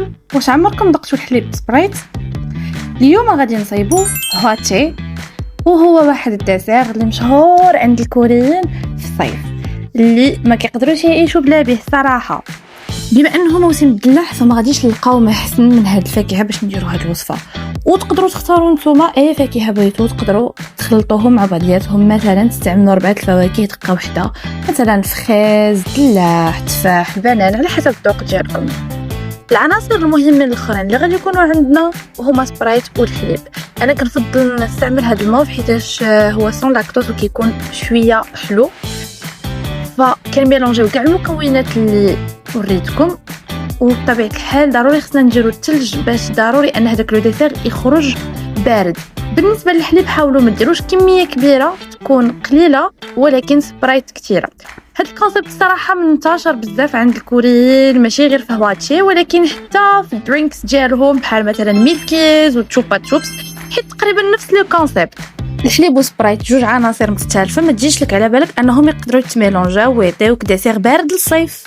السلام. واش عمركم ذقتوا الحليب بسبرايت؟ اليوم غادي نصايبو هواتي، وهو واحد الدسر اللي مشهور عند الكوريين في الصيف اللي ما كيقدروش يعيشوا بلا به الصراحه. بما انه موسم الدلاح فما غاديش نلقاو ما احسن من هاد الفاكهه باش نديروا هاد الوصفه. وتقدروا تختاروا نتوما اي فاكهه بغيتو، تقدروا تخلطوهم مع بعضياتهم. مثلا تستعملوا 4 الفواكه دقه واحده، مثلا فخيز، دلاح، تفاح، البنان، على حسب الذوق ديالكم. العناصر المهمه الاخرين اللي غادي يكونوا عندنا هما سبرايت والحليب. انا كنفضل نستعمل هذا الماء حيتاش هو سون لاكتوز وكيكون شويه حلو. فكنميلونجيو كاع المكونات اللي وريتكم، وبطبيعه الحال ضروري خصنا نديرو الثلج باش ضروري ان هذاك لو ديسير يخرج بارد. بالنسبه للحليب حاولوا ما ديروش كميه كبيره، تكون قليله ولكن سبرايت كثيره. هاد الكونسيبت الصراحه منتشر بزاف عند الكوريين، ماشي غير في هواتشي ولكن حتى في الدرينكس ديالهم بحال مثلا ميلكيز وتشوبا تشوبس، حيت تقريبا نفس لو كونسيبت. الحليب وسبرايت جوج عناصر مختلفه، ما تجيش لك على بالك انهم يقدروا يتميلونجاو ويعطيوك ديسير بارد للصيف.